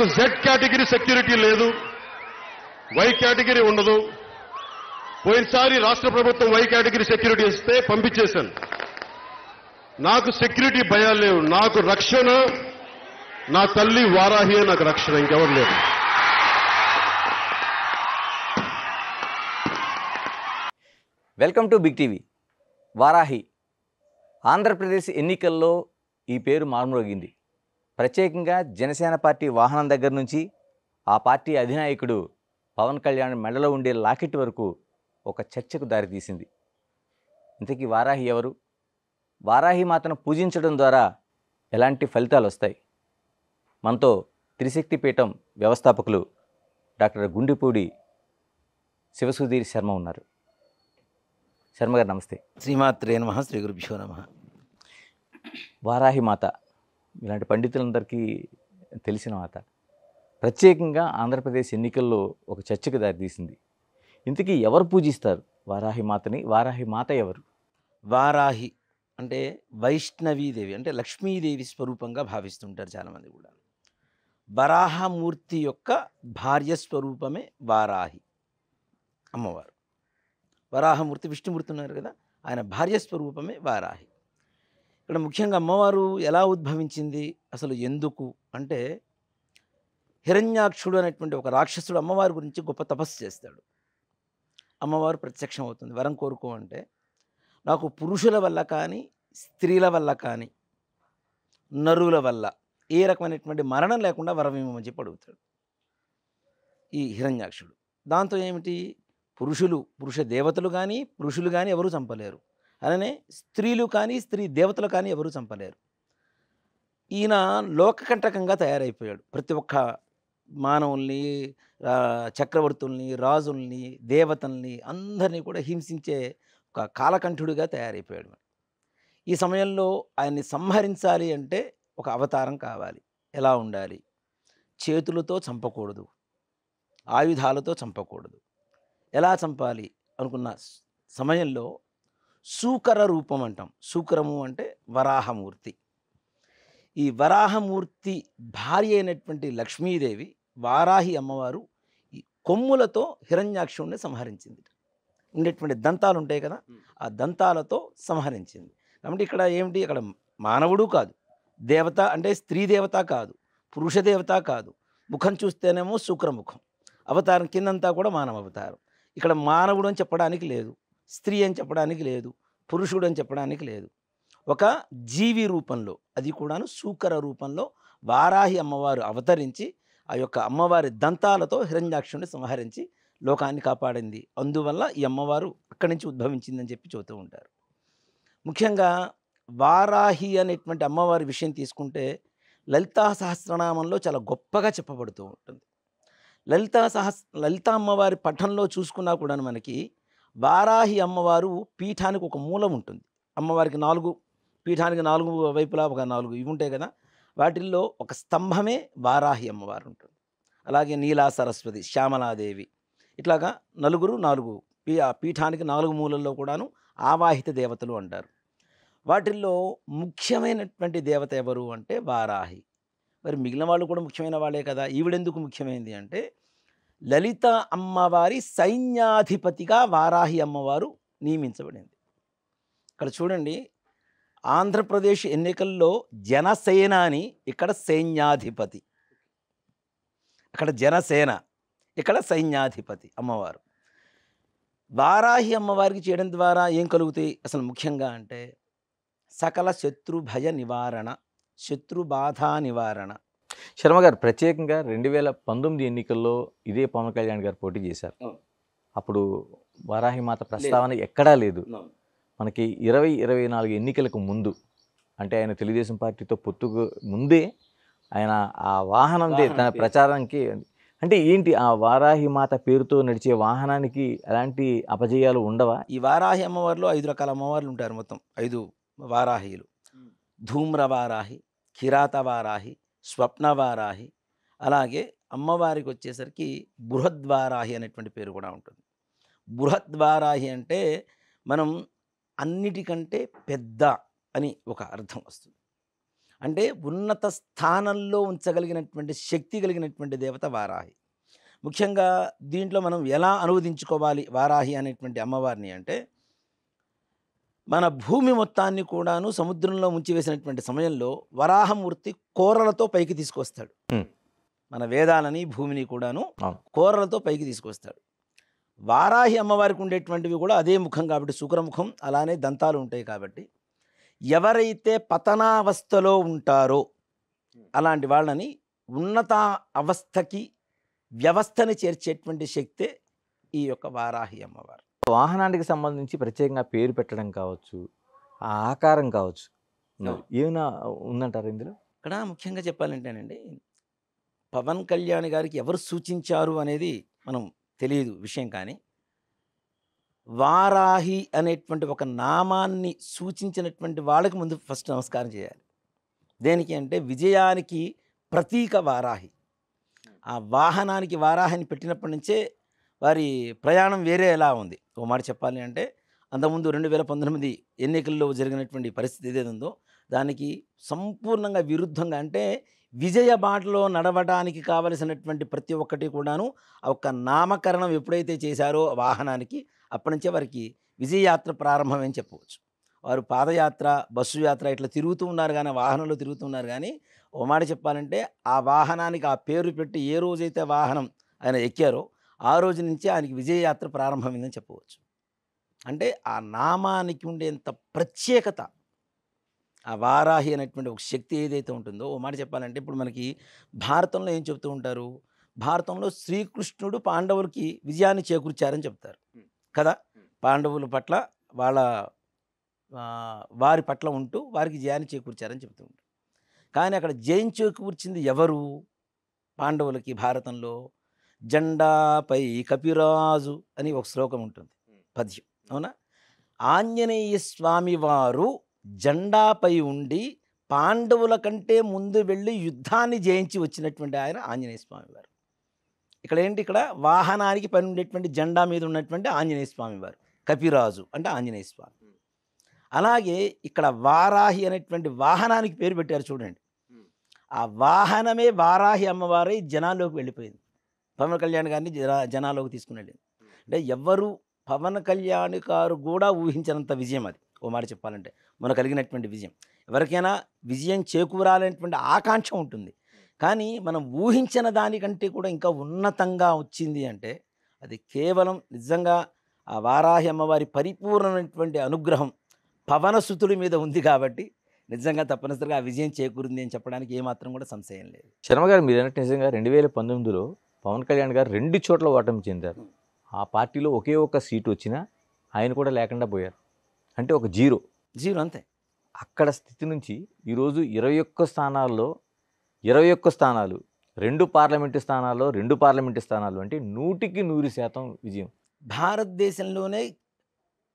నాకు Z category security లేదు, why category ఉండదు. పోయినసారి రాష్ట్ర ప్రభుత్వం వై కేటగిరీ సెక్యూరిటీ ఇస్తే పంపించేశాను. నాకు సెక్యూరిటీ భయాలు లేవు. నాకు రక్షణ నా తల్లి వారాహియే నాకు రక్షణ, ఇంకెవరు లేరు. Welcome to big TV. Varahi Andhra Pradesh ఎన్నికల్లో ఈ పేరు మారుమ్రోగింది. ప్రత్యేకంగా జనసేన పార్టీ వాహనం దగ్గర నుంచి ఆ పార్టీ అధినాయకుడు పవన్ కళ్యాణ్ మెడలో ఉండే లాకెట్ వరకు ఒక చర్చకు దారితీసింది. ఇంతకీ వారాహి ఎవరు? వారాహి మాతను పూజించడం ద్వారా ఎలాంటి ఫలితాలు వస్తాయి? మనతో త్రిశక్తి పీఠం వ్యవస్థాపకులు డాక్టర్ గుండెపూడి శివసుధీర్ శర్మ ఉన్నారు. శర్మ గారు నమస్తే. శ్రీమాత్రే నమః, శ్రీ గురుభ్యో నమః. వారాహి మాత ఇలాంటి పండితులందరికీ తెలిసిన మాత ప్రత్యేకంగా ఆంధ్రప్రదేశ్ ఎన్నికల్లో ఒక చర్చకు దారితీసింది. ఇంతకీ ఎవరు పూజిస్తారు వారాహి మాతని? వారాహి మాత ఎవరు? వారాహి అంటే వైష్ణవీదేవి, అంటే లక్ష్మీదేవి స్వరూపంగా భావిస్తుంటారు చాలామంది కూడా. వరాహమూర్తి యొక్క భార్య స్వరూపమే వారాహి అమ్మవారు. వరాహమూర్తి విష్ణుమూర్తి ఉన్నారు కదా, ఆయన భార్య స్వరూపమే వారాహి. ఇక్కడ ముఖ్యంగా అమ్మవారు ఎలా ఉద్భవించింది, అసలు ఎందుకు అంటే, హిరణ్యాక్షుడు అనేటువంటి ఒక రాక్షసుడు అమ్మవారి గురించి గొప్ప తపస్సు చేస్తాడు. అమ్మవారు ప్రత్యక్షం అవుతుంది. వరం కోరుకో అంటే, నాకు పురుషుల వల్ల కానీ, స్త్రీల వల్ల కానీ, నరుల వల్ల ఏ రకమైనటువంటి మరణం లేకుండా వరం ఇవ్వమని చెప్పి అడుగుతాడు ఈ హిరణ్యాక్షుడు. దాంతో ఏమిటి, పురుష దేవతలు కానీ పురుషులు కానీ ఎవరూ చంపలేరు, అలానే స్త్రీలు కానీ స్త్రీ దేవతలు కానీ ఎవరూ చంపలేరు. ఈయన లోకకంటకంగా తయారైపోయాడు. ప్రతి ఒక్క మానవుల్ని, చక్రవర్తుల్ని, రాజుల్ని, దేవతల్ని అందరినీ కూడా హింసించే ఒక కాలకంఠుడిగా తయారైపోయాడు. ఈ సమయంలో ఆయన్ని సంహరించాలి అంటే ఒక అవతారం కావాలి. ఎలా ఉండాలి? చేతులతో చంపకూడదు, ఆయుధాలతో చంపకూడదు. ఎలా చంపాలి అనుకున్న సమయంలో సూకర రూపం అంటాం. సూకరము అంటే వరాహమూర్తి. ఈ వరాహమూర్తి భార్య అయినటువంటి లక్ష్మీదేవి వారాహి అమ్మవారు ఈ కొమ్ములతో హిరణ్యాక్షుడిని సంహరించింది. ఉండేటువంటి దంతాలు ఉంటాయి కదా, ఆ దంతాలతో సంహరించింది. కాబట్టి ఇక్కడ ఏమిటి, అక్కడ మానవుడు కాదు, దేవత అంటే స్త్రీ దేవత కాదు, పురుష దేవత కాదు. ముఖం చూస్తేనేమో శుక్రముఖం, అవతారం కిందంతా కూడా మానవ అవతారం. ఇక్కడ మానవుడు అని చెప్పడానికి లేదు, స్త్రీ అని చెప్పడానికి లేదు, పురుషుడు అని చెప్పడానికి లేదు. ఒక జీవి రూపంలో, అది కూడాను సూకర రూపంలో వారాహి అమ్మవారు అవతరించి ఆ యొక్క అమ్మవారి దంతాలతో హిరణ్యాక్షుడిని సంహరించి లోకాన్ని కాపాడింది. అందువల్ల ఈ అమ్మవారు అక్కడి నుంచి ఉద్భవించిందని చెప్పి చెబుతూ ఉంటారు. ముఖ్యంగా వారాహి అనేటువంటి అమ్మవారి విషయం తీసుకుంటే లలితా సహస్రనామంలో చాలా గొప్పగా చెప్పబడుతూ ఉంటుంది. లలితా అమ్మవారి పఠంలో చూసుకున్నా కూడా మనకి వారాహి అమ్మవారు పీఠానికి ఒక మూలం ఉంటుంది. అమ్మవారికి పీఠానికి 4 వైపులా ఒక 4 ఇవి ఉంటాయి కదా, వాటిల్లో ఒక స్తంభమే వారాహి అమ్మవారు ఉంటుంది. అలాగే నీలా సరస్వతి, శ్యామలాదేవి, ఇట్లాగా 4 పీఠానికి 4 మూలల్లో కూడాను ఆవాహిత దేవతలు అంటారు. వాటిల్లో ముఖ్యమైనటువంటి దేవత ఎవరు అంటే వారాహి. మరి మిగిలిన వాళ్ళు కూడా ముఖ్యమైన వాళ్ళే కదా. ఈవిడెందుకు ముఖ్యమైనది అంటే, లలిత అమ్మవారి సైన్యాధిపతిగా వారాహి అమ్మవారు నియమించబడింది. ఇక్కడ చూడండి, ఆంధ్రప్రదేశ్ ఎన్నికల్లో జనసేన అని, ఇక్కడ సైన్యాధిపతి. అక్కడ జనసేన, ఇక్కడ సైన్యాధిపతి అమ్మవారు. వారాహి అమ్మవారికి చేయడం ద్వారా ఏం కలుగుతాయి అసలు ముఖ్యంగా అంటే, సకల శత్రు భయ నివారణ, శత్రు బాధా నివారణ. శర్మ గారు ప్రత్యేకంగా 2019 ఎన్నికల్లో ఇదే పవన్ కళ్యాణ్ గారు పోటీ చేశారు. అప్పుడు వారాహి మాత ప్రస్తావన ఎక్కడా లేదు. మనకి 2024 ఎన్నికలకు ముందు, అంటే ఆయన తెలుగుదేశం పార్టీతో పొత్తుకు ముందే ఆయన ఆ వాహనందే తన ప్రచారానికి, అంటే ఏంటి ఆ వారాహి మాత పేరుతో నడిచే వాహనానికి ఎలాంటి అపజయాలు ఉండవా? ఈ వారాహి అమ్మవారిలో 5 రకాల అమ్మవార్లు ఉంటారు. మొత్తం 5 వారాహిలు. ధూమ్ర వారాహి, కిరాత వారాహి, స్వప్న వారాహి, అలాగే అమ్మవారికి వచ్చేసరికి బృహద్వారాహి అనేటువంటి పేరు కూడా ఉంటుంది. బృహద్వారాహి అంటే మనం అన్నిటికంటే పెద్ద అని ఒక అర్థం వస్తుంది. అంటే ఉన్నత స్థానంలో ఉంచగలిగినటువంటి శక్తి కలిగినటువంటి దేవత వారాహి. ముఖ్యంగా దీంట్లో మనం ఎలా అనువదించుకోవాలి వారాహి అనేటువంటి అమ్మవారిని అంటే, మన భూమి మొత్తాన్ని కూడాను సముద్రంలో ముంచివేసినటువంటి సమయంలో వరాహమూర్తి కోరలతో పైకి తీసుకొస్తాడు. హ్మ్. మన వేదాలని భూమిని కూడాను అవును. కోరలతో పైకి తీసుకొస్తాడు. వారాహి అమ్మవారికి ఉండేటువంటివి కూడా అదే ముఖం కాబట్టి, శుక్రముఖం, అలానే దంతాలు ఉంటాయి కాబట్టి, ఎవరైతే పతనావస్థలో ఉంటారో అలాంటి వాళ్ళని ఉన్నత అవస్థకి వ్యవస్థని చేర్చేటువంటి శక్తే ఈ యొక్క వారాహి అమ్మవారు. వాహనానికి సంబంధించి ప్రత్యేకంగా పేరు పెట్టడం కావచ్చు, ఆ ఆకారం కావచ్చు, ఏమైనా ఉందంటారు ఇందులో? ఇక్కడ ముఖ్యంగా చెప్పాలంటేనండి, పవన్ కళ్యాణ్ గారికి ఎవరు సూచించారు అనేది మనం తెలియదు విషయం, కానీ వారాహి అనేటువంటి ఒక నామాన్ని సూచించినటువంటి వాళ్ళకి ముందు ఫస్ట్ నమస్కారం చేయాలి. దేనికి అంటే విజయానికి ప్రతీక వారాహి. ఆ వాహనానికి వారాహిని పెట్టినప్పటి నుంచే వారి ప్రయాణం వేరే ఎలా ఉంది. ఓ మాట చెప్పాలి అంటే, అంతకుముందు 2019 ఎన్నికల్లో జరిగినటువంటి పరిస్థితి ఏదైతే ఉందో దానికి సంపూర్ణంగా విరుద్ధంగా, అంటే విజయ బాటలో నడవడానికి కావలసినటువంటి ప్రతి ఒక్కటి కూడాను ఆ ఒక్క నామకరణం ఎప్పుడైతే చేశారో వాహనానికి, అప్పటి నుంచే వారికి విజయయాత్ర ప్రారంభమని చెప్పవచ్చు. వారు పాదయాత్ర, బస్సు యాత్ర ఇట్లా తిరుగుతూ ఉన్నారు కానీ, వాహనంలో తిరుగుతున్నారు కానీ, ఓ మాట చెప్పాలంటే ఆ వాహనానికి ఆ పేరు పెట్టి ఏ రోజైతే వాహనం ఆయన ఎక్కారో ఆ రోజు నుంచి ఆయనకి విజయయాత్ర ప్రారంభమైందని చెప్పవచ్చు. అంటే ఆ నామానికి ఉండేంత ప్రత్యేకత, ఆ వారాహి అనేటువంటి ఒక శక్తి ఏదైతే ఉంటుందో, ఓ మాట చెప్పాలంటే ఇప్పుడు మనకి భారతంలో ఏం చెప్తూ ఉంటారు, భారతంలో శ్రీకృష్ణుడు పాండవులకి విజయాన్ని చేకూర్చారని చెప్తారు కదా. పాండవుల పట్ల వారి పట్ల ఉంటూ వారికి జయాన్ని చేకూర్చారని చెప్తూ ఉంటారు. కానీ అక్కడ జయం చేకూర్చింది ఎవరు పాండవులకి? భారతంలో జెండాపై కపిరాజు అని ఒక శ్లోకం ఉంటుంది, పద్యం, అవునా? ఆంజనేయ స్వామి వారు జెండాపై ఉండి పాండవుల కంటే ముందు వెళ్ళి యుద్ధాన్ని జయించి వచ్చినటువంటి ఆయన ఆంజనేయ స్వామి వారు. ఇక్కడ ఏంటి, ఇక్కడ వాహనానికి పని ఉండేటువంటి జెండా మీద ఉన్నటువంటి ఆంజనేయ స్వామి వారు, కపిరాజు అంటే ఆంజనేయ స్వామి. అలాగే ఇక్కడ వారాహి అనేటువంటి వాహనానికి పేరు పెట్టారు చూడండి. ఆ వాహనమే వారాహి అమ్మవారై జనాల్లోకి వెళ్ళిపోయింది. పవన్ కళ్యాణ్ గారిని జనాల్లోకి తీసుకుని వెళ్ళింది. అంటే ఎవరు పవన్ కళ్యాణ్ గారు కూడా ఊహించినంత విజయం అది. ఓ మాట చెప్పాలంటే మనకు కలిగినటువంటి విజయం, ఎవరికైనా విజయం చేకూరాలనేటువంటి ఆకాంక్ష ఉంటుంది, కానీ మనం ఊహించిన దానికంటే కూడా ఇంకా ఉన్నతంగా వచ్చింది అంటే అది కేవలం నిజంగా ఆ వారాహి అమ్మవారి పరిపూర్ణమైనటువంటి అనుగ్రహం పవనసుతుడి మీద ఉంది కాబట్టి నిజంగా తప్పనిసరిగా ఆ విజయం చేకూరింది అని చెప్పడానికి ఏమాత్రం కూడా సంశయం లేదు. శర్మ గారు, మీరు అన్నట్టు నిజంగా 2019లో పవన్ కళ్యాణ్ గారు 2 చోట్ల ఓటమి చెందారు. ఆ పార్టీలో ఒకే ఒక్క సీటు వచ్చినా ఆయన కూడా లేకుండా పోయారు. అంటే ఒక జీరో అంతే. అక్కడ స్థితి నుంచి ఈరోజు 21 స్థానాల్లో 21 స్థానాలు, 2 పార్లమెంటు స్థానాల్లో 2 పార్లమెంటు స్థానాలు, అంటే 100% విజయం. భారతదేశంలోనే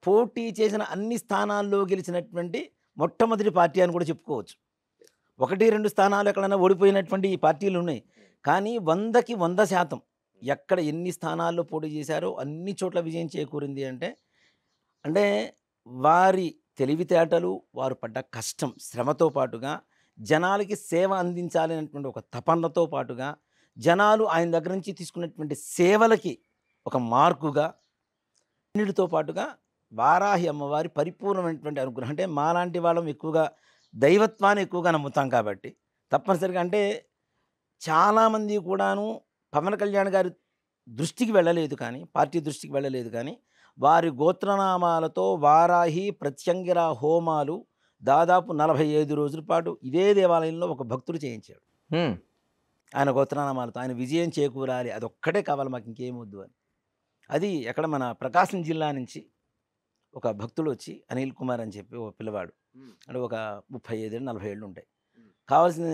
పోటీ చేసిన అన్ని స్థానాల్లో గెలిచినటువంటి మొట్టమొదటి పార్టీ అని కూడా చెప్పుకోవచ్చు. 1-2 స్థానాలు ఎక్కడైనా ఓడిపోయినటువంటి ఈ పార్టీలు ఉన్నాయి, కానీ 100కి 100% ఎక్కడ ఎన్ని స్థానాల్లో పోటీ చేశారో అన్ని చోట్ల విజయం చేకూరింది. అంటే వారి తెలివితేటలు, వారు పడ్డ కష్టం, శ్రమతో పాటుగా జనాలకి సేవ అందించాలి అనేటువంటి ఒక తపనతో పాటుగా జనాలు ఆయన దగ్గర నుంచి తీసుకున్నటువంటి సేవలకి ఒక మార్కుగా, అన్నిటితో పాటుగా వారాహి అమ్మవారి పరిపూర్ణమైనటువంటి అనుగ్రహం. అంటే మాలాంటి వాళ్ళం ఎక్కువగా దైవత్వాన్ని ఎక్కువగా నమ్ముతాం కాబట్టి తప్పనిసరిగా, అంటే చాలామంది కూడాను పవన్ కళ్యాణ్ గారి దృష్టికి వెళ్ళలేదు కానీ, పార్టీ దృష్టికి వెళ్ళలేదు కానీ, వారి గోత్రనామాలతో వారాహి ప్రత్యంగిర హోమాలు దాదాపు 45 రోజుల పాటు ఇదే దేవాలయంలో ఒక భక్తుడు చేయించాడు. ఆయన గోత్రనామాలతో ఆయన విజయం చేకూరాలి, అదొక్కటే కావాలి మాకు, ఇంకేమొద్దు అని. అది ఎక్కడ మన ప్రకాశం జిల్లా నుంచి ఒక భక్తుడు వచ్చి, అనిల్ కుమార్ అని చెప్పి ఒక పిల్లవాడు, అంటే ఒక 35-40 ఏళ్ళు ఉంటాయి, కావాల్సిన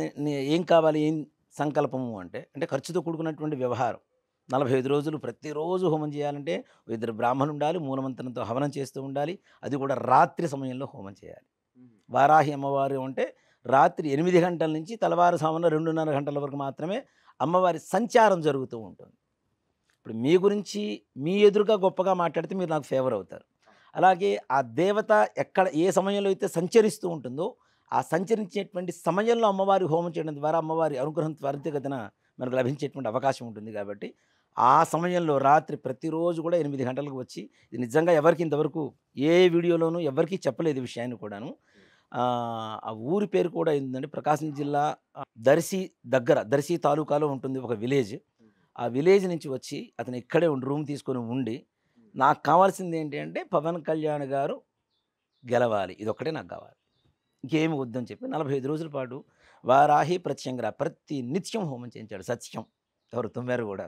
ఏం కావాలి, ఏం సంకల్పము అంటే ఖర్చుతో కూడుకున్నటువంటి వ్యవహారం. 45 రోజులు ప్రతిరోజు హోమం చేయాలంటే 2 బ్రాహ్మణులు ఉండాలి, మూలమంత్రంతో హవనం చేస్తూ ఉండాలి, అది కూడా రాత్రి సమయంలో హోమం చేయాలి. వారాహి అమ్మవారు అంటే రాత్రి 8 గంటల నుంచి తెల్లవారుజామున 2:30 గంటల వరకు మాత్రమే అమ్మవారి సంచారం జరుగుతూ ఉంటుంది. ఇప్పుడు మీ గురించి మీ ఎదురుగా గొప్పగా మాట్లాడితే మీరు నాకు ఫేవర్ అవుతారు. అలాగే ఆ దేవత ఎక్కడ ఏ సమయంలో అయితే సంచరిస్తూ ఉంటుందో ఆ సంచరించేటువంటి సమయంలో అమ్మవారి హోమం చేయడం ద్వారా అమ్మవారి అనుగ్రహం త్వరితగతిన మనకు లభించేటువంటి అవకాశం ఉంటుంది. కాబట్టి ఆ సమయంలో రాత్రి ప్రతిరోజు కూడా 8 గంటలకు వచ్చి, ఇది నిజంగా ఎవరికి ఇంతవరకు ఏ వీడియోలోనూ ఎవరికీ చెప్పలేదు ఈ విషయాన్ని కూడాను. ఆ ఊరి పేరు కూడా ఏంటంటే ప్రకాశం జిల్లా దర్శి దగ్గర, దర్శి తాలూకాలో ఉంటుంది ఒక విలేజ్. ఆ విలేజ్ నుంచి వచ్చి అతను ఇక్కడే రూమ్ తీసుకొని ఉండి, నాకు కావాల్సింది ఏంటి అంటే పవన్ కళ్యాణ్ గారు గెలవాలి, ఇదొక్కటే నాకు కావాలి, ఇంకేమి వద్దని చెప్పి 45 రోజుల పాటు వారాహి ప్రత్యంగర ప్రతి నిత్యం హోమం చేయించాడు. సత్యం ఎవరు తుమ్మారు కూడా.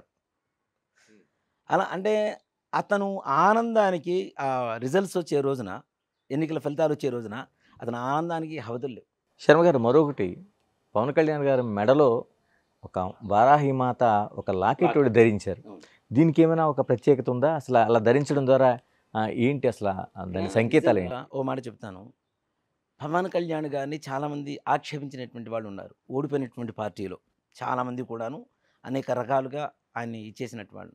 అలా అంటే అతను ఆనందానికి ఆ రిజల్ట్స్ వచ్చే రోజున, ఎన్నికల ఫలితాలు వచ్చే రోజున అతని ఆనందానికి హవదులు లేవు. శర్మ గారు, మరొకటి, పవన్ కళ్యాణ్ గారు మెడలో ఒక వారాహి మాత ఒక లాకెట్ ఒకటి ధరించారు. దీనికి ఏమైనా ఒక ప్రత్యేకత ఉందా? అసలు అలా ధరించడం ద్వారా ఏంటి అసలు దాని సంకేతాలు ఏంటి? ఓ మాట చెప్తాను. పవన్ కళ్యాణ్ గారిని చాలామంది ఆక్షేపించినటువంటి వాళ్ళు ఉన్నారు. ఓడిపోయినటువంటి పార్టీలో చాలామంది కూడాను అనేక రకాలుగా ఆయన్ని ఇచ్చేసినట్టు వాళ్ళు.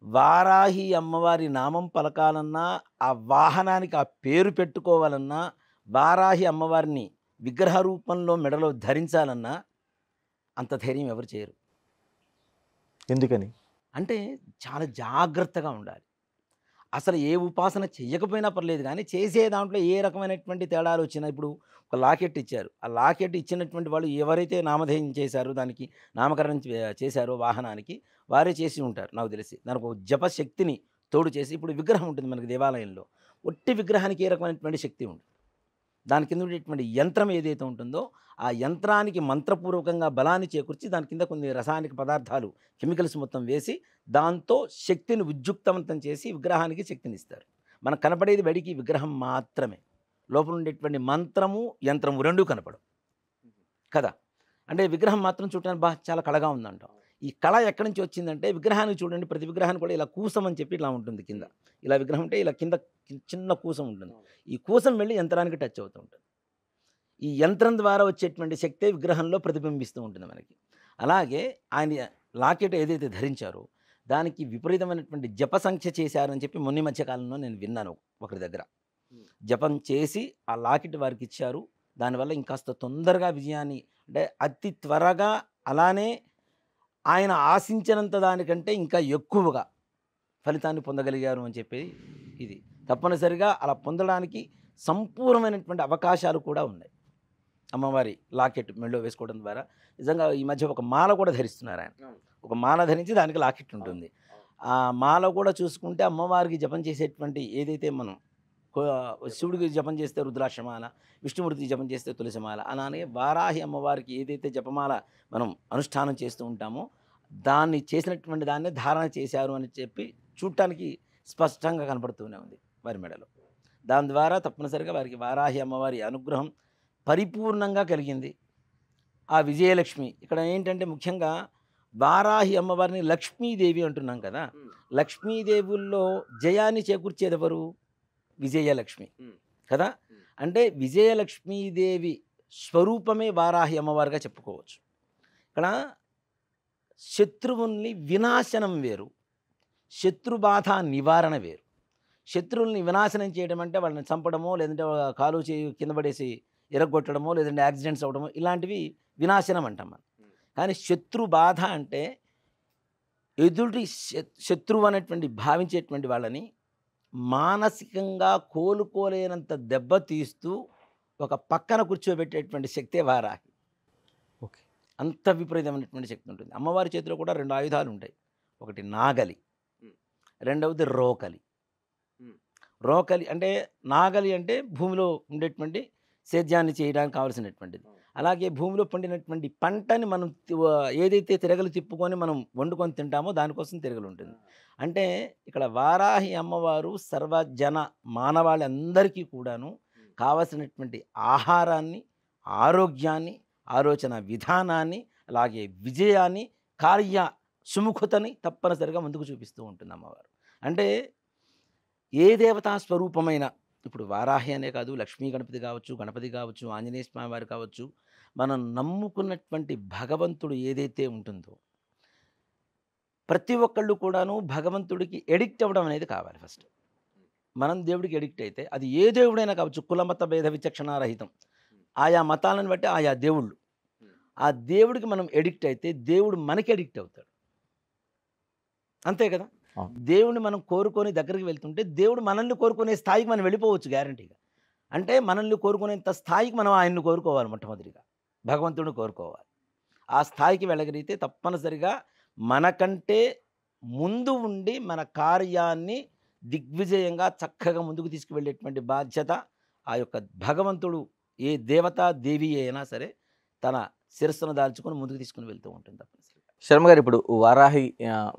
వారాహి అమ్మవారి నామం పలకాలన్నా, ఆ వాహనానికి ఆ పేరు పెట్టుకోవాలన్నా, వారాహి అమ్మవారిని విగ్రహ రూపంలో మెడలో ధరించాలన్నా అంత ధైర్యం ఎవరు చేయరు. ఎందుకని? అంటే చాలా జాగ్రత్తగా ఉండాలి. అసలు ఏ ఉపాసన చెయ్యకపోయినా పర్లేదు కానీ చేసే దాంట్లో ఏ రకమైనటువంటి తేడాలు వచ్చినా, ఇప్పుడు ఒక లాకెట్ ఇచ్చారు, ఆ లాకెట్ ఇచ్చినటువంటి వాళ్ళు ఎవరైతే నామధేయం చేశారో, దానికి నామకరణం చేశారో వాహనానికి, వారే చేసి ఉంటారు నాకు తెలిసి. దానికి ఒక జపశక్తిని తోడు చేసి, ఇప్పుడు విగ్రహం ఉంటుంది మనకి దేవాలయంలో, ఒట్టి విగ్రహానికి ఏ రకమైనటువంటి శక్తి ఉంటుంది, దాని కింద ఉండేటువంటి యంత్రం ఏదైతే ఉంటుందో ఆ యంత్రానికి మంత్రపూర్వకంగా బలాన్ని చేకూర్చి దాని కింద కొన్ని రసాయనిక పదార్థాలు, కెమికల్స్ మొత్తం వేసి దాంతో శక్తిని ఉద్యుక్తవంతం చేసి విగ్రహానికి శక్తిని ఇస్తారు. మనకు కనపడేది బయటికి విగ్రహం మాత్రమే, లోపల ఉండేటువంటి మంత్రము యంత్రము రెండూ కనపడవు కదా. అంటే విగ్రహం మాత్రం చూడడానికి చాలా కళగా ఉందంటాం. ఈ కళ ఎక్కడి నుంచి వచ్చిందంటే, విగ్రహానికి చూడండి, ప్రతి విగ్రహానికి కూడా ఇలా కూసం అని చెప్పి ఇలా ఉంటుంది కింద. ఇలా విగ్రహం అంటే ఇలా కింద చిన్న కూసం ఉంటుంది. ఈ కూసం వెళ్ళి యంత్రానికి టచ్ అవుతూ ఉంటుంది. ఈ యంత్రం ద్వారా వచ్చేటువంటి శక్తే విగ్రహంలో ప్రతిబింబిస్తూ ఉంటుంది మనకి. అలాగే ఆయన లాకెట్ ఏదైతే ధరించారో దానికి విపరీతమైనటువంటి జప సంఖ్య చేశారని చెప్పి మొన్న మధ్యకాలంలో నేను విన్నాను ఒకరి దగ్గర. జపం చేసి ఆ లాకెట్ వారికి ఇచ్చారు. దానివల్ల ఇంకాస్త తొందరగా విజయాన్ని, అంటే అతి త్వరగా, అలానే ఆయన ఆశించినంత దానికంటే ఇంకా ఎక్కువగా ఫలితాన్ని పొందగలిగారు అని చెప్పి, ఇది తప్పనిసరిగా అలా పొందడానికి సంపూర్ణమైనటువంటి అవకాశాలు కూడా ఉన్నాయి. అమ్మవారి లాకెట్ మెడలో వేసుకోవడం ద్వారా నిజంగా ఈ మధ్య ఒక మాల కూడా ధరిస్తున్నారు ఆయన. ఒక మాల ధరించి దానికి లాకెట్ ఉంటుంది. ఆ మాల కూడా చూసుకుంటే అమ్మవారికి జపం చేసేటువంటి ఏదైతే మనం శివుడికి జపం చేస్తే రుద్రాక్షమాల, విష్ణుమూర్తికి జపం చేస్తే తులసిమాల, అలానే వారాహి అమ్మవారికి ఏదైతే జపమాల మనం అనుష్ఠానం చేస్తూ ఉంటామో దాన్ని చేసినటువంటి దాన్ని ధారణ చేశారు అని చెప్పి చూడటానికి స్పష్టంగా కనపడుతూనే ఉంది వారి మెడలో. దాని ద్వారా తప్పనిసరిగా వారికి వారాహి అమ్మవారి అనుగ్రహం పరిపూర్ణంగా కలిగింది. ఆ విజయలక్ష్మి ఇక్కడ ఏంటంటే ముఖ్యంగా వారాహి అమ్మవారిని లక్ష్మీదేవి అంటున్నాం కదా. లక్ష్మీదేవుల్లో జయాన్ని చేకూర్చేది ఎవరు? విజయలక్ష్మి కదా. అంటే విజయలక్ష్మీదేవి స్వరూపమే వారాహి అమ్మవారిగా చెప్పుకోవచ్చు. ఇక్కడ శత్రువుల్ని వినాశనం వేరు, శత్రుబాధ నివారణ వేరు. శత్రువుల్ని వినాశనం చేయడం అంటే వాళ్ళని చంపడమో, లేదంటే కాలు చేయి కింద పడేసి ఎరగొట్టడమో, లేదంటే యాక్సిడెంట్స్ అవ్వడమో, ఇలాంటివి వినాశనం అంటాం మనం. కానీ శత్రు బాధ అంటే ఎదుటి శత్రువు అనేటువంటి భావించేటువంటి వాళ్ళని మానసికంగా కోలుకోలేనంత దెబ్బతీస్తూ ఒక పక్కన కూర్చోబెట్టేటువంటి శక్తే వారాహి. ఓకే. అంత విపరీతమైనటువంటి శక్తి ఉంటుంది. అమ్మవారి చేతిలో కూడా 2 ఆయుధాలు ఉంటాయి. ఒకటి నాగలి, రెండవది రోకలి. రోకలి అంటే, నాగలి అంటే భూమిలో ఉండేటువంటి సేద్యాన్ని చేయడానికి కావలసినటువంటిది. అలాగే భూమిలో పండినటువంటి పంటని మనం ఏదైతే తిరగలు తిప్పుకొని మనం వండుకొని తింటామో దానికోసం తిరగలు ఉంటుంది. అంటే ఇక్కడ వారాహి అమ్మవారు సర్వజన మానవాళందరికీ కూడాను కావలసినటువంటి ఆహారాన్ని, ఆరోగ్యాన్ని, ఆలోచన విధానాన్ని, అలాగే విజయాన్ని, కార్య సుముఖతని తప్పనిసరిగా ముందుకు చూపిస్తూ ఉంటుంది అమ్మవారు. అంటే ఏ దేవతా స్వరూపమైన, ఇప్పుడు వారాహి అనే కాదు, లక్ష్మీ గణపతి కావచ్చు, గణపతి కావచ్చు, ఆంజనేయ స్వామి వారు కావచ్చు, మనం నమ్ముకున్నటువంటి భగవంతుడు ఏదైతే ఉంటుందో, ప్రతి ఒక్కళ్ళు కూడాను భగవంతుడికి ఎడిక్ట్ అవ్వడం అనేది కావాలి ఫస్ట్. మనం దేవుడికి ఎడిక్ట్ అయితే, అది ఏ దేవుడైనా కావచ్చు, కులమత భేద విచక్షణారహితం, ఆయా మతాలను బట్టి ఆయా దేవుళ్ళు. ఆ దేవుడికి మనం ఎడిక్ట్ అయితే దేవుడు మనకి ఎడిక్ట్ అవుతాడు. అంతే కదా! అవును. దేవుడిని మనం కోరుకొని దగ్గరికి వెళ్తుంటే దేవుడు మనల్ని కోరుకునే స్థాయికి మనం వెళ్ళిపోవచ్చు గ్యారంటీగా. అంటే మనల్ని కోరుకునేంత స్థాయికి మనం ఆయన్ని కోరుకోవాలి మొట్టమొదటిగా. భగవంతుడిని కోరుకోవాలి. ఆ స్థాయికి వెళ్ళగలిగితే తప్పనిసరిగా మనకంటే ముందు ఉండి మన కార్యాన్ని దిగ్విజయంగా చక్కగా ముందుకు తీసుకువెళ్ళేటువంటి బాధ్యత ఆ యొక్క భగవంతుడు, ఏ దేవతా దేవి అయినా సరే తన శిరస్సును దాల్చుకొని ముందుకు తీసుకుని వెళ్తూ ఉంటుంది తప్పనిసరిగా. శర్మ గారు, ఇప్పుడు వారాహి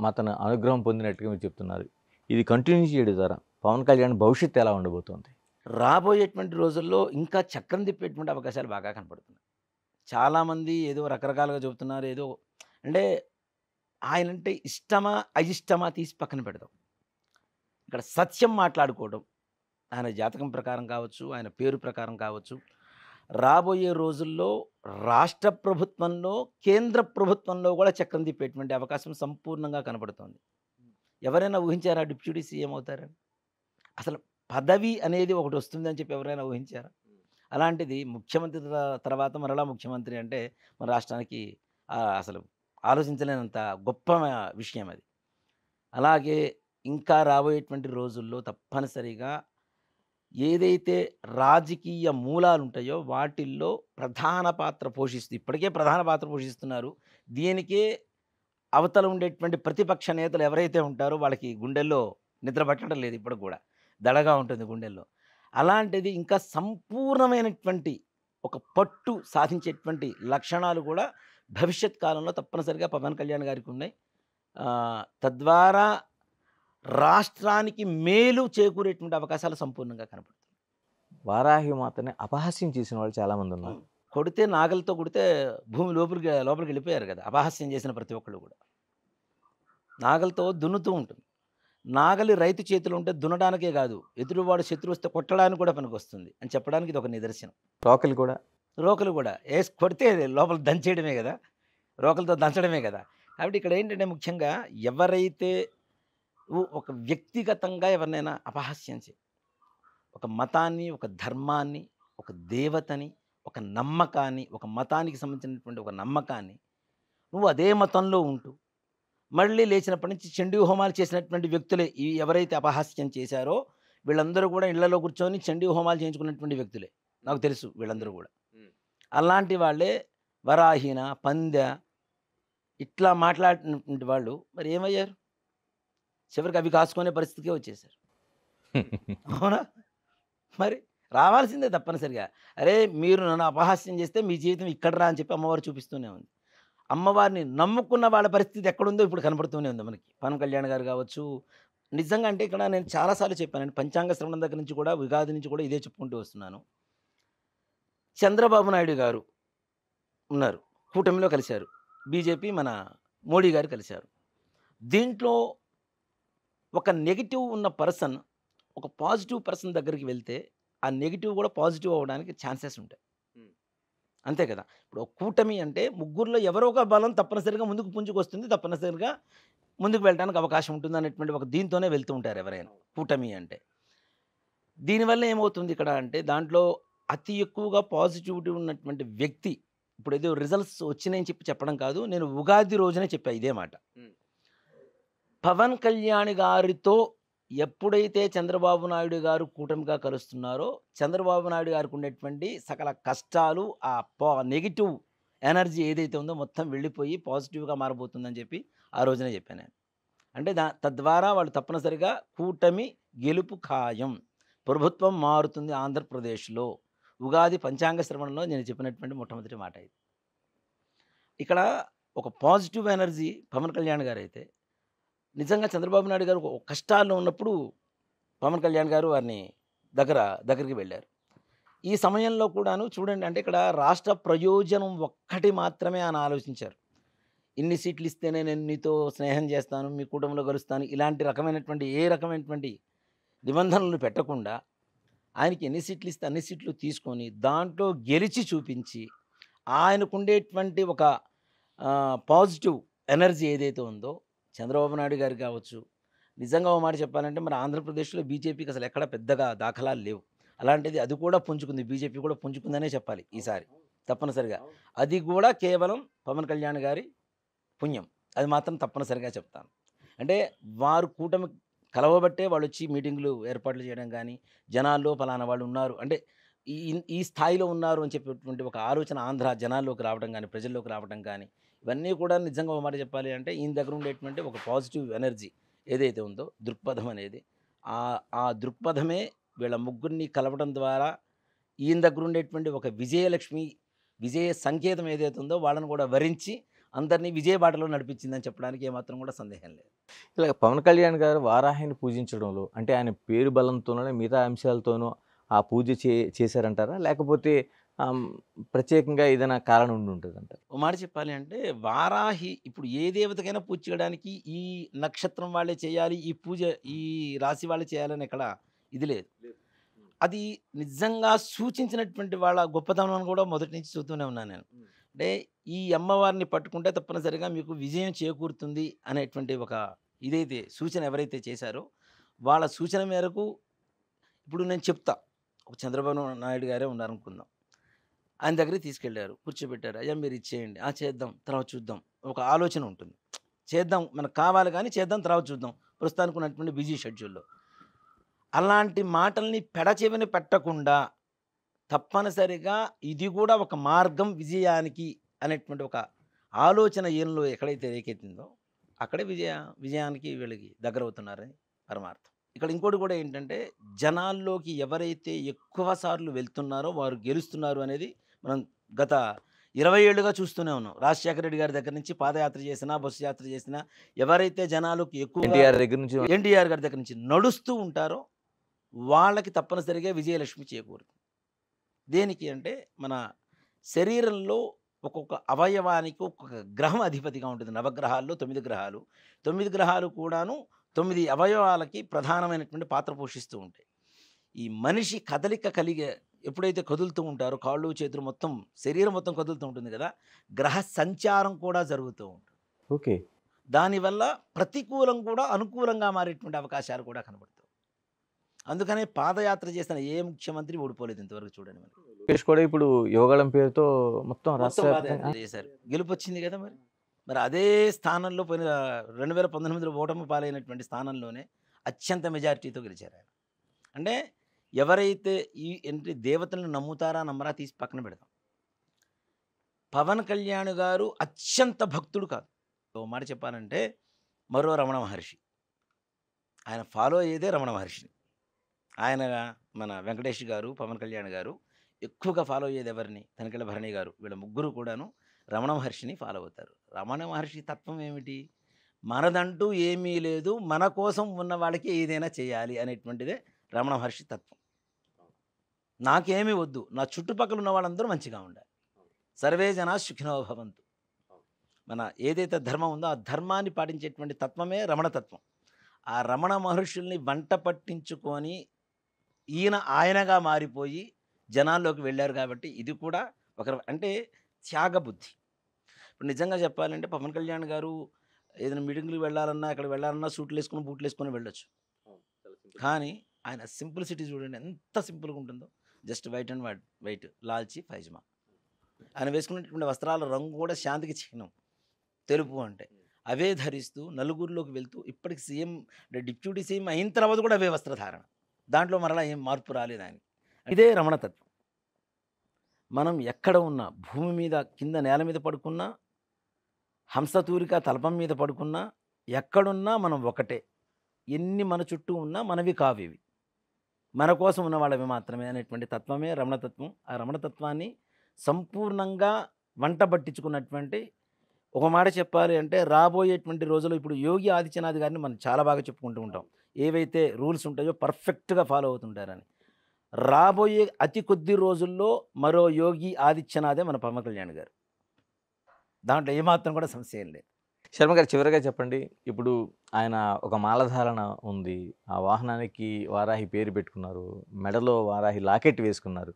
మాతను అనుగ్రహం పొందినట్టుగా మీరు చెప్తున్నారు. ఇది కంటిన్యూ చేయడం ద్వారా పవన్ కళ్యాణ్ భవిష్యత్తు ఎలా ఉండబోతోంది? రాబోయేటువంటి రోజుల్లో ఇంకా చక్రం తిప్పేటువంటి అవకాశాలు బాగా కనపడుతున్నాయి. చాలామంది ఏదో రకరకాలుగా చెబుతున్నారు. ఏదో అంటే ఆయనంటే ఇష్టమా అయిష్టమా తీసి పక్కన పెడదాం. ఇక్కడ సత్యం మాట్లాడుకోవడం, ఆయన జాతకం ప్రకారం కావచ్చు, ఆయన పేరు ప్రకారం కావచ్చు, రాబోయే రోజుల్లో రాష్ట్ర ప్రభుత్వంలో, కేంద్ర ప్రభుత్వంలో కూడా చక్రం తిప్పేటువంటి అవకాశం సంపూర్ణంగా కనబడుతోంది. ఎవరైనా ఊహించారా డిప్యూటీ సీఎం అవుతారని? అసలు పదవి అనేది ఒకటి వస్తుందని చెప్పి ఎవరైనా ఊహించారా? అలాంటిది ముఖ్యమంత్రి తర్వాత మరలా ముఖ్యమంత్రి అంటే మన రాష్ట్రానికి అసలు ఆలోచించలేనంత గొప్ప విషయం అది. అలాగే ఇంకా రాబోయేటువంటి రోజుల్లో తప్పనిసరిగా ఏదైతే రాజకీయ మూలాలు ఉంటాయో వాటిల్లో ప్రధాన పాత్ర పోషిస్తూ, ఇప్పటికే ప్రధాన పాత్ర పోషిస్తున్నారు. దీనికే అవతల ఉండేటువంటి ప్రతిపక్ష నేతలు ఎవరైతే ఉంటారో వాళ్ళకి గుండెల్లో నిద్ర పట్టడం లేదు, ఇప్పటికి కూడా దడగా ఉంటుంది గుండెల్లో. అలాంటిది ఇంకా సంపూర్ణమైనటువంటి ఒక పట్టు సాధించేటువంటి లక్షణాలు కూడా భవిష్యత్ కాలంలో తప్పనిసరిగా పవన్ కళ్యాణ్ గారికి ఉన్నాయి. తద్వారా రాష్ట్రానికి మేలు చేకూరేటువంటి అవకాశాలు సంపూర్ణంగా కనపడుతుంది. వారాహి మాతని అపహాస్యం చేసిన వాళ్ళు చాలామంది ఉన్నారు. కొడితే నాగలితో కొడితే భూమి లోపలికి వెళ్ళిపోయారు కదా అపహాస్యం చేసిన ప్రతి ఒక్కళ్ళు కూడా. నాగలితో దున్నుతూ ఉంటుంది. నాగలి రైతు చేతిలో ఉంటే దున్నడానికే కాదు, ఎదురువాడు శత్రువు వస్తే కొట్టడానికి కూడా పనికొస్తుంది అని చెప్పడానికి ఇది ఒక నిదర్శనం. రోకలు కూడా వేసి కొడితే లోపల దంచేయడమే కదా, రోకలతో దంచడమే కదా. కాబట్టి ఇక్కడ ఏంటంటే ముఖ్యంగా ఎవరైతే ఒక వ్యక్తిగతంగా ఎవరినైనా అపహాస్యం చేయి, ఒక మతాన్ని, ఒక ధర్మాన్ని, ఒక దేవతని, ఒక నమ్మకాన్ని, ఒక మతానికి సంబంధించినటువంటి ఒక నమ్మకాన్ని నువ్వు అదే మతంలో ఉంటూ మళ్ళీ లేచినప్పటి నుంచి చండీ హోమాలు చేసినటువంటి వ్యక్తులే ఈ ఎవరైతే అపహాస్యం చేశారో వీళ్ళందరూ కూడా ఇళ్లలో కూర్చొని చండీ హోమాలు చేయించుకున్నటువంటి వ్యక్తులే, నాకు తెలుసు వీళ్ళందరూ కూడా. అలాంటి వాళ్ళే వరాహిన, పందె ఇట్లా మాట్లాడినటువంటి వాళ్ళు మరి ఏమయ్యారు? చివరికి అవి కాసుకునే పరిస్థితికే వచ్చేసారు. అవునా? మరి రావాల్సిందే తప్పనిసరిగా. అరే మీరు నన్ను అపహాస్యం చేస్తే మీ జీవితం ఇక్కడ రా అని చెప్పి అమ్మవారు చూపిస్తూనే ఉంది. అమ్మవారిని నమ్ముకున్న వాళ్ళ పరిస్థితి ఎక్కడుందో ఇప్పుడు కనపడుతూనే ఉంది మనకి. పవన్ కళ్యాణ్ గారు కావచ్చు, నిజంగా అంటే ఇక్కడ నేను చాలాసార్లు చెప్పానండి, పంచాంగ శ్రవణం దగ్గర నుంచి కూడా, ఉగాది నుంచి కూడా ఇదే చెప్పుకుంటూ వస్తున్నాను. చంద్రబాబు నాయుడు గారు ఉన్నారు, కూటమిలో కలిశారు. బీజేపీ మన మోడీ గారు కలిశారు. దీంట్లో ఒక నెగిటివ్ ఉన్న పర్సన్ ఒక పాజిటివ్ పర్సన్ దగ్గరికి వెళ్తే ఆ నెగిటివ్ కూడా పాజిటివ్ అవ్వడానికి ఛాన్సెస్ ఉంటాయి. అంతే కదా. ఇప్పుడు ఒక కూటమి అంటే ముగ్గురులో ఎవరో ఒక బలం తప్పనిసరిగా ముందుకు పుంజుకొస్తుంది, తప్పనిసరిగా ముందుకు వెళ్ళడానికి అవకాశం ఉంటుంది అనేటువంటి ఒక దీంతోనే వెళ్తూ ఉంటారు ఎవరైనా కూటమి అంటే. దీనివల్ల ఏమవుతుంది ఇక్కడ అంటే దాంట్లో అతి ఎక్కువగా పాజిటివిటీ ఉన్నటువంటి వ్యక్తి, ఇప్పుడు ఏదో రిజల్ట్స్ వచ్చినాయని చెప్పడం కాదు, నేను ఉగాది రోజునే చెప్పా ఇదే మాట. పవన్ కళ్యాణ్ గారితో ఎప్పుడైతే చంద్రబాబు నాయుడు గారు కూటమిగా కలుస్తున్నారో చంద్రబాబు నాయుడు గారికి ఉండేటువంటి సకల కష్టాలు, ఆ నెగిటివ్ ఎనర్జీ ఏదైతే ఉందో మొత్తం వెళ్ళిపోయి పాజిటివ్గా మారబోతుందని చెప్పి ఆ రోజునే చెప్పాను నేను. అంటే తద్వారా వాళ్ళు తప్పనిసరిగా కూటమి గెలుపు ఖాయం, ప్రభుత్వం మారుతుంది ఆంధ్రప్రదేశ్లో. ఉగాది పంచాంగ శ్రవణంలో నేను చెప్పినటువంటి మొట్టమొదటి మాట ఇది. ఇక్కడ ఒక పాజిటివ్ ఎనర్జీ పవన్ కళ్యాణ్ గారు అయితే, నిజంగా చంద్రబాబు నాయుడు గారు కష్టాల్లో ఉన్నప్పుడు పవన్ కళ్యాణ్ గారు వారిని దగ్గరికి వెళ్ళారు. ఈ సమయంలో కూడాను చూడండి, అంటే ఇక్కడ రాష్ట్ర ప్రయోజనం ఒక్కటి మాత్రమే ఆయన ఆలోచించారు. ఇన్ని సీట్లు ఇస్తేనే నేను నీతో స్నేహం చేస్తాను, మీ కూటమిలో కలుస్తాను, ఇలాంటి రకమైనటువంటి ఏ రకమైనటువంటి నిబంధనలు పెట్టకుండా ఆయనకి ఎన్ని సీట్లు ఇస్తే అన్ని సీట్లు తీసుకొని దాంట్లో గెలిచి చూపించి ఆయనకుండేటువంటి ఒక పాజిటివ్ ఎనర్జీ ఏదైతే ఉందో చంద్రబాబు నాయుడు గారు కావచ్చు, నిజంగా ఒక మాట చెప్పాలంటే మన ఆంధ్రప్రదేశ్లో బీజేపీకి అసలు ఎక్కడ పెద్దగా దాఖలాలు లేవు. అలాంటిది అది కూడా పుంజుకుంది, బీజేపీ కూడా పుంజుకుందనే చెప్పాలి ఈసారి తప్పనిసరిగా. అది కూడా కేవలం పవన్ కళ్యాణ్ గారి పుణ్యం, అది మాత్రం తప్పనిసరిగా చెప్తాను. అంటే వారు కూటమి కలవబట్టే వాళ్ళు వచ్చి మీటింగులు ఏర్పాట్లు చేయడం కానీ, జనాల్లో పలానా వాళ్ళు ఉన్నారు అంటే ఈ ఈ స్థాయిలో ఉన్నారు అని చెప్పేటువంటి ఒక ఆలోచన ఆంధ్ర జనాల్లోకి రావడం కానీ, ప్రజల్లోకి రావడం కానీ, ఇవన్నీ కూడా నిజంగా ఒక మాట చెప్పాలి అంటే ఈయన దగ్గర ఉండేటువంటి ఒక పాజిటివ్ ఎనర్జీ ఏదైతే ఉందో, దృక్పథం అనేది, ఆ దృక్పథమే వీళ్ళ ముగ్గురిని కలవడం ద్వారా ఈయన దగ్గర ఉండేటువంటి ఒక విజయలక్ష్మి, విజయ సంకేతం ఏదైతే ఉందో వాళ్ళని కూడా వరించి అందరినీ విజయ బాటలో నడిపించిందని చెప్పడానికి ఏమాత్రం కూడా సందేహం లేదు. ఇలా పవన్ కళ్యాణ్ గారు వారాహిని పూజించడంలో అంటే ఆయన పేరు బలంతోనే మిగతా అంశాలతోనూ ఆ పూజ చేశారంటారా, లేకపోతే ప్రత్యేకంగా ఏదైనా కారణం ఉండి ఉంటుందంటారా? ఓ మాట చెప్పాలి అంటే వారాహి ఇప్పుడు ఏ దేవతకైనా పూజ చేయడానికి ఈ నక్షత్రం వాళ్ళే చేయాలి, ఈ పూజ ఈ రాశి వాళ్ళే చేయాలని ఎక్కడ ఇది లేదు. అది నిజంగా సూచించినటువంటి వాళ్ళ గొప్పతనం కూడా మొదటి నుంచి చూస్తూనే ఉన్నాను నేను. అంటే ఈ అమ్మవారిని పట్టుకుంటే తప్పనిసరిగా మీకు విజయం చేకూరుతుంది అనేటువంటి ఒక ఇదైతే సూచన ఎవరైతే చేశారో వాళ్ళ సూచన మేరకు ఇప్పుడు నేను చెప్తా. ఒక చంద్రబాబు నాయుడు గారే ఉన్నారనుకుందాం, ఆయన దగ్గరికి తీసుకెళ్లారు, కూర్చోబెట్టారు, అయ్యా మీరు ఇచ్చేయండి, చేద్దాం తర్వాత చూద్దాం, ఒక ఆలోచన ఉంటుంది, చేద్దాం మనకు కావాలి కానీ చేద్దాం తర్వాత చూద్దాం ప్రస్తుతానికి ఉన్నటువంటి బిజీ షెడ్యూల్లో. అలాంటి మాటల్ని పెడచెవిని పెట్టకుండా తప్పనిసరిగా ఇది కూడా ఒక మార్గం విజయానికి అనేటువంటి ఒక ఆలోచన ఈయనలో ఎక్కడైతే రేకెత్తిందో అక్కడే విజయానికి వీళ్ళకి దగ్గర అవుతున్నారని పరమార్థం. ఇక్కడ ఇంకోటి కూడా ఏంటంటే జనాల్లోకి ఎవరైతే ఎక్కువ సార్లు వెళ్తున్నారో వారు గెలుస్తున్నారు అనేది మనం గత 20 ఏళ్ళుగా చూస్తూనే ఉన్నాం. రాజశేఖర రెడ్డి గారి దగ్గర నుంచి పాదయాత్ర చేసినా, బస్సు యాత్ర చేసినా ఎవరైతే జనాలకు ఎక్కువ ఎన్టీఆర్ దగ్గర నుంచి ఎన్టీఆర్ గారి దగ్గర నుంచి నడుస్తూ ఉంటారో వాళ్ళకి తప్పనిసరిగా విజయలక్ష్మి చేకూరుతుంది. దేనికి అంటే మన శరీరంలో ఒక్కొక్క అవయవానికి ఒక్కొక్క గ్రహం అధిపతిగా ఉంటుంది. నవగ్రహాల్లో 9 గ్రహాలు, 9 గ్రహాలు కూడాను 9 అవయవాలకి ప్రధానమైనటువంటి పాత్ర పోషిస్తూ ఉంటాయి. ఈ మనిషి కదలిక కలిగే ఎప్పుడైతే కదులుతూ ఉంటారో కాళ్ళు చేతులు మొత్తం శరీరం మొత్తం కదులుతూ ఉంటుంది కదా, గ్రహ సంచారం కూడా జరుగుతూ ఉంటుంది. ఓకే, దానివల్ల ప్రతికూలం కూడా అనుకూలంగా మారేటువంటి అవకాశాలు కూడా కనబడుతాయి. అందుకనే పాదయాత్ర చేసిన ఏ ముఖ్యమంత్రి ఓడిపోలేదు ఇంతవరకు చూడండి. మనకి లోకేష్ కూడా ఇప్పుడు యోగాళం పేరుతో మొత్తం రాష్ట్ర పాదయాత్ర చేశారు, గెలుపు వచ్చింది కదా. మరి అదే స్థానంలో పోయిన 2019లో ఓటమి పాలైనటువంటి స్థానంలోనే అత్యంత మెజారిటీతో గెలిచారు ఆయన. అంటే ఎవరైతే ఈ దేవతలను నమ్ముతారా నమ్మరా తీసి పక్కన పెడతాం. పవన్ కళ్యాణ్ గారు అత్యంత భక్తుడు కాదు. ఓ మాట చెప్పాలంటే మరో రమణ మహర్షి, ఆయన ఫాలో అయ్యేదే రమణ మహర్షిని. ఆయన మన వెంకటేష్ గారు, పవన్ కళ్యాణ్ గారు ఎక్కువగా ఫాలో అయ్యేది ఎవరిని? తనికెళ్ళ భరణి గారు, వీళ్ళ ముగ్గురు కూడాను రమణ మహర్షిని ఫాలో అవుతారు. రమణ మహర్షి తత్వం ఏమిటి? మనదంటూ ఏమీ లేదు, మన కోసం ఉన్న వాళ్ళకి ఏదైనా చేయాలి అనేటువంటిదే రమణ మహర్షి తత్వం. నాకేమీ వద్దు, నా చుట్టుపక్కల ఉన్న వాళ్ళందరూ మంచిగా ఉండాలి, సర్వే జనా సుఖినో భవంతు. మన ఏదైతే ధర్మం ఉందో ఆ ధర్మాన్ని పాటించేటువంటి తత్వమే రమణ తత్వం. ఆ రమణ మహర్షుల్ని వంట పట్టించుకొని ఈయన ఆయనగా మారిపోయి జనాల్లోకి వెళ్ళారు. కాబట్టి ఇది కూడా ఒక అంటే త్యాగబుద్ధి. ఇప్పుడు నిజంగా చెప్పాలంటే పవన్ కళ్యాణ్ గారు ఏదైనా మీటింగ్లకు వెళ్ళాలన్నా, ఎక్కడ వెళ్ళాలన్నా సూట్లు వేసుకుని బూట్లు వేసుకొని వెళ్ళొచ్చు. కానీ ఆయన సింప్లిసిటీ చూడండి ఎంత సింపుల్గా ఉంటుందో. జస్ట్ వైట్ అండ్ వైట్ లాల్చి పైజమా. ఆయన వేసుకున్నటువంటి వస్త్రాల రంగు కూడా శాంతికి చిహ్నం, తెలుపు అంటే. అవే ధరిస్తూ నలుగురిలోకి వెళ్తూ ఇప్పటికి సీఎం డిప్యూటీ సీఎం అయిన తర్వాత కూడా అవే వస్త్రధారణ, దాంట్లో మరలా ఏం మార్పు రాలేదు ఆయనకి. ఇదే రమణతత్వం. మనం ఎక్కడ ఉన్నా, భూమి మీద కింద నేల మీద పడుకున్నా, హంసతూరిక తల్పం మీద పడుకున్నా, ఎక్కడున్నా మనం ఒకటే. ఎన్ని మన చుట్టూ ఉన్నా మనవి కావివి, మన కోసం ఉన్న వాళ్ళవి మాత్రమే అనేటువంటి తత్వమే రమణతత్వం. ఆ రమణతత్వాన్ని సంపూర్ణంగా వంట పట్టించుకున్నటువంటి, ఒక మాట చెప్పాలి అంటే రాబోయేటువంటి రోజుల్లో ఇప్పుడు యోగి ఆదిత్యనాథ్ గారిని మనం చాలా బాగా చెప్పుకుంటూ ఉంటాం. ఏవైతే రూల్స్ ఉంటాయో పర్ఫెక్ట్గా ఫాలో అవుతుంటారని. రాబోయే అతి కొద్ది రోజుల్లో మరో యోగి ఆదిత్యనాథే మన పవన్ కళ్యాణ్ గారు, దాంట్లో ఏమాత్రం కూడా సంశయం లేదు. శర్మ గారు చివరిగా చెప్పండి, ఇప్పుడు ఆయన ఒక మాలధారణ ఉంది, ఆ వాహనానికి వారాహి పేరు పెట్టుకున్నారు, మెడలో వారాహి లాకెట్ వేసుకున్నారు.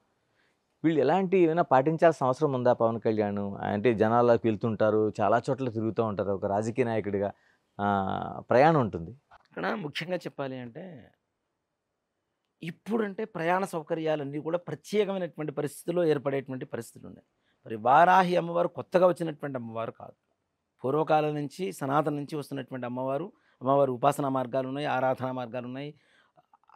వీళ్ళు ఎలాంటి ఏమైనా పాటించాల్సిన అవసరం ఉందా? పవన్ కళ్యాణ్ అంటే జనాల్లోకి వెళ్తుంటారు, చాలా చోట్ల తిరుగుతూ ఉంటారు, ఒక రాజకీయ నాయకుడిగా ప్రయాణం ఉంటుంది. ఇక్కడ ముఖ్యంగా చెప్పాలి అంటే ఇప్పుడంటే ప్రయాణ సౌకర్యాలన్నీ కూడా ప్రత్యేకమైనటువంటి పరిస్థితుల్లో ఏర్పడేటువంటి పరిస్థితులు ఉన్నాయి. మరి వారాహి అమ్మవారు కొత్తగా వచ్చినటువంటి అమ్మవారు కాదు. పూర్వకాలం నుంచి సనాతన నుంచి వస్తున్నటువంటి అమ్మవారు ఉపాసనా మార్గాలు ఉన్నాయి, ఆరాధనా మార్గాలు ఉన్నాయి.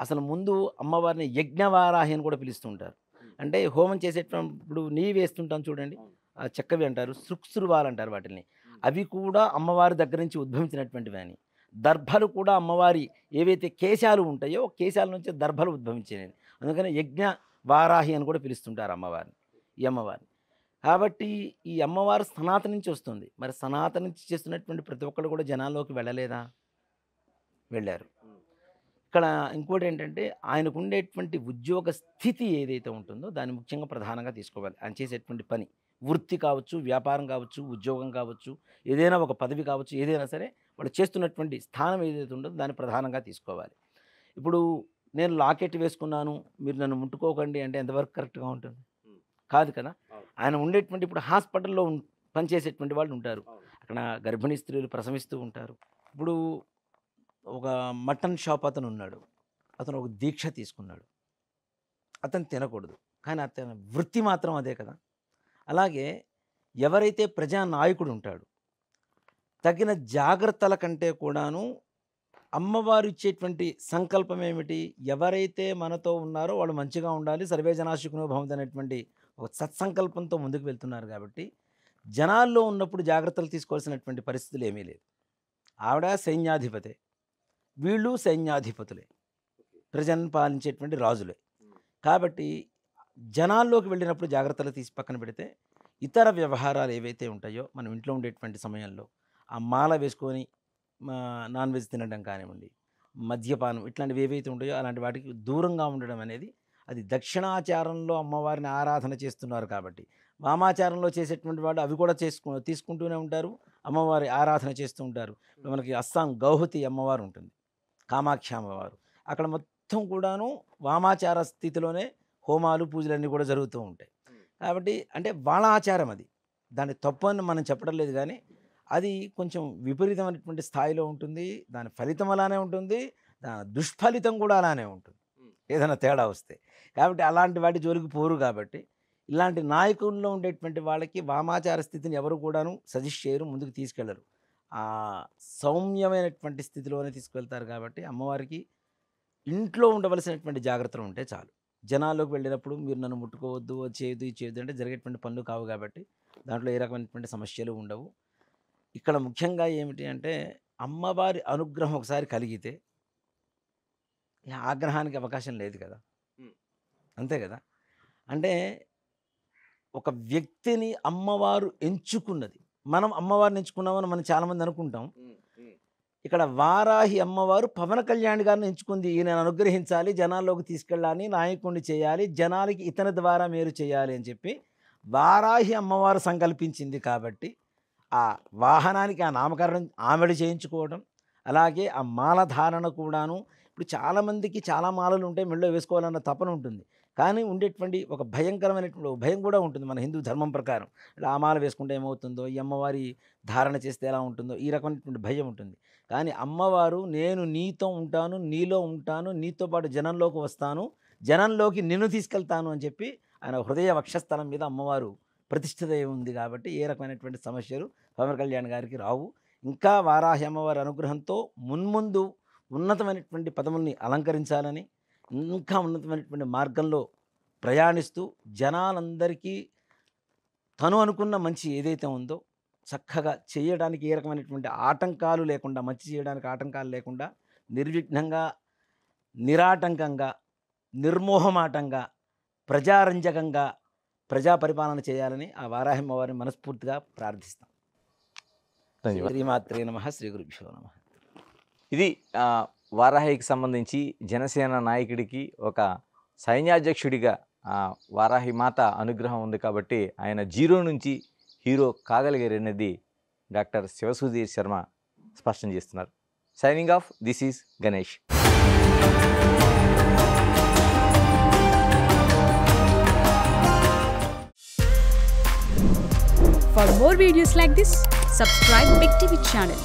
అసలు ముందు అమ్మవారిని యజ్ఞవారాహి అని కూడా పిలుస్తుంటారు. అంటే హోమం చేసేటప్పుడు నెయ్యి వేస్తుంటాం చూడండి, ఆ చెక్కవి అంటారు, సృక్సృవాలు అంటారు వాటిని. అవి కూడా అమ్మవారి దగ్గర నుంచి ఉద్భవించినటువంటివి అని. దర్భలు కూడా అమ్మవారి ఏవైతే కేశాలు ఉంటాయో కేశాల నుంచి దర్భలు ఉద్భవించినవి. అందుకని యజ్ఞ వారాహి అని కూడా పిలుస్తుంటారు అమ్మవారిని, ఈ అమ్మవారిని. కాబట్టి ఈ అమ్మవారు సనాతన నుంచి వస్తుంది. మరి సనాతన నుంచి చేస్తున్నటువంటి ప్రతి ఒక్కరు కూడా జనాల్లోకి వెళ్ళలేదా? వెళ్ళారు. ఇక్కడ ఇంకోటి ఏంటంటే ఆయనకు ఉండేటువంటి ఉద్యోగ స్థితి ఏదైతే ఉంటుందో దాన్ని ముఖ్యంగా ప్రధానంగా తీసుకోవాలి. ఆయన చేసేటువంటి పని, వృత్తి కావచ్చు, వ్యాపారం కావచ్చు, ఉద్యోగం కావచ్చు, ఏదైనా ఒక పదవి కావచ్చు, ఏదైనా సరే వాళ్ళు చేస్తున్నటువంటి స్థానం ఏదైతే ఉంటుందో దాన్ని ప్రధానంగా తీసుకోవాలి. ఇప్పుడు నేను లాకెట్ వేసుకున్నాను, మీరు నన్ను ముట్టుకోకండి అంటే ఎంతవరకు కరెక్ట్గా ఉంటుంది? కాదు కదా. ఆయన ఉండేటువంటి ఇప్పుడు హాస్పిటల్లో పనిచేసేటువంటి వాళ్ళు ఉంటారు, అక్కడ గర్భిణీ స్త్రీలు ప్రసవిస్తూ ఉంటారు. ఇప్పుడు ఒక మటన్ షాప్ అతను ఉన్నాడు, అతను ఒక దీక్ష తీసుకున్నాడు, అతను తినకూడదు, కానీ అతని వృత్తి మాత్రం అదే కదా. అలాగే ఎవరైతే ప్రజానాయకుడు ఉంటాడు, తగిన జాగ్రత్తల కంటే కూడాను అమ్మవారు ఇచ్చేటువంటి సంకల్పం ఏమిటి? ఎవరైతే మనతో ఉన్నారో వాళ్ళు మంచిగా ఉండాలి, సర్వే జనాశుకునో భవంతు అనేటువంటి ఒక సత్సంకల్పంతో ముందుకు వెళ్తున్నారు. కాబట్టి జనాల్లో ఉన్నప్పుడు జాగ్రత్తలు తీసుకోవాల్సినటువంటి పరిస్థితులు ఏమీ లేదు. ఆవిడ సైన్యాధిపతే, వీళ్ళు సైన్యాధిపతులే, ప్రజలను పాలించేటువంటి రాజులే. కాబట్టి జనాల్లోకి వెళ్ళినప్పుడు జాగ్రత్తలు తీసి పక్కన పెడితే ఇతర వ్యవహారాలు ఏవైతే ఉంటాయో మనం ఇంట్లో ఉండేటువంటి సమయంలో ఆ మాల వేసుకొని నాన్ వెజ్ తినడం కానివ్వండి, మద్యపానం ఇట్లాంటివి ఏవైతే ఉంటాయో అలాంటి వాటికి దూరంగా ఉండడం అనేది, అది దక్షిణాచారంలో అమ్మవారిని ఆరాధన చేస్తున్నారు. కాబట్టి వామాచారంలో చేసేటువంటి వాళ్ళు అవి కూడా తీసుకుంటూనే ఉంటారు, అమ్మవారి ఆరాధన చేస్తూ ఉంటారు. మనకి అస్సాం గౌహతి అమ్మవారు ఉంటుంది, కామాక్షి అమ్మవారు, అక్కడ మొత్తం కూడాను వామాచార స్థితిలోనే హోమాలు పూజలన్నీ కూడా జరుగుతూ ఉంటాయి. కాబట్టి అంటే వాళ్ళ ఆచారం అది, దాని తప్పు అని మనం చెప్పడం లేదు, కానీ అది కొంచెం విపరీతమైనటువంటి స్థాయిలో ఉంటుంది. దాని ఫలితం అలానే ఉంటుంది, దాని దుష్ఫలితం కూడా అలానే ఉంటుంది ఏదైనా తేడా వస్తే. కాబట్టి అలాంటి వాటి జోలికి పోరు. కాబట్టి ఇలాంటి నాయకుల్లో ఉండేటువంటి వాళ్ళకి వామాచార స్థితిని ఎవరు కూడాను సజెస్ట్ చేయరు, ముందుకు తీసుకెళ్లరు. ఆ సౌమ్యమైనటువంటి స్థితిలోనే తీసుకెళ్తారు. కాబట్టి అమ్మవారికి ఇంట్లో ఉండవలసినటువంటి జాగ్రత్తలు ఉంటే చాలు. జనాల్లోకి వెళ్ళినప్పుడు మీరు నన్ను ముట్టుకోవద్దు, చేయొద్దు, ఇది చేయొద్దు అంటే జరిగేటువంటి పనులు కావు. కాబట్టి దాంట్లో ఏ రకమైనటువంటి సమస్యలు ఉండవు. ఇక్కడ ముఖ్యంగా ఏమిటి అంటే అమ్మవారి అనుగ్రహం ఒకసారి కలిగితే ఆగ్రహానికి అవకాశం లేదు కదా, అంతే కదా. అంటే ఒక వ్యక్తిని అమ్మవారు ఎంచుకున్నది, మనం అమ్మవారిని ఎంచుకున్నామని మనం చాలామంది అనుకుంటాం. ఇక్కడ వారాహి అమ్మవారు పవన్ కళ్యాణ్ గారిని ఎంచుకుంది, ఈయన అనుగ్రహించాలి, జనాల్లోకి తీసుకెళ్ళాలి, నాయకుడిని చేయాలి, జనాలకి ఇతని ద్వారా మీరు చేయాలి అని చెప్పి వారాహి అమ్మవారు సంకల్పించింది. కాబట్టి ఆ వాహనానికి ఆ నామకరణం ఆమెడు చేయించుకోవడం, అలాగే ఆ మాల ధారణ కూడాను. ఇప్పుడు చాలామందికి చాలా మాలలు ఉంటాయి, మెళ్ళో వేసుకోవాలన్న తపన ఉంటుంది, కానీ ఉండేటువంటి ఒక భయంకరమైనటువంటి భయం కూడా ఉంటుంది మన హిందూ ధర్మం ప్రకారం. ఆ మాల వేసుకుంటే ఏమవుతుందో, ఈ అమ్మవారి ధారణ చేస్తే ఎలా ఉంటుందో, ఈ రకమైనటువంటి భయం ఉంటుంది. కానీ అమ్మవారు నేను నీతో ఉంటాను, నీలో ఉంటాను, నీతో పాటు జనంలోకి వస్తాను, జనంలోకి నిన్ను తీసుకెళ్తాను అని చెప్పి ఆయన హృదయ వక్షస్థలం మీద అమ్మవారు ప్రతిష్ఠిత ఉంది. కాబట్టి ఏ రకమైనటువంటి సమస్యలు పవన్ కళ్యాణ్ గారికి రావు. ఇంకా వారాహి అమ్మవారి అనుగ్రహంతో మున్ముందు ఉన్నతమైనటువంటి పదముల్ని అలంకరించాలని, ఇంకా ఉన్నతమైనటువంటి మార్గంలో ప్రయాణిస్తూ జనాలందరికీ తను అనుకున్న మంచి ఏదైతే ఉందో చక్కగా చేయడానికి ఏ రకమైనటువంటి ఆటంకాలు లేకుండా, మంచి చేయడానికి ఆటంకాలు లేకుండా నిర్విఘ్నంగా, నిరాటంకంగా, నిర్మోహమాటంగా, ప్రజారంజకంగా ప్రజా పరిపాలన చేయాలని ఆ వారాహి అమ్మవారిని మనస్ఫూర్తిగా ప్రార్థిస్తాం. శ్రీమాత్రే నమః, శ్రీ గురుభ్యో నమః. ఇది వారాహికి సంబంధించి జనసేన నాయకుడికి ఒక సైన్యాధ్యక్షుడిగా వారాహి మాత అనుగ్రహం ఉంది. కాబట్టి ఆయన జీరో నుంచి హీరో కాగలిగారు అనేది డాక్టర్ శివసుధీర్ శర్మ స్పష్టం చేస్తున్నారు. Signing off, this is Ganesh. For more videos like this, subscribe Big TV channel.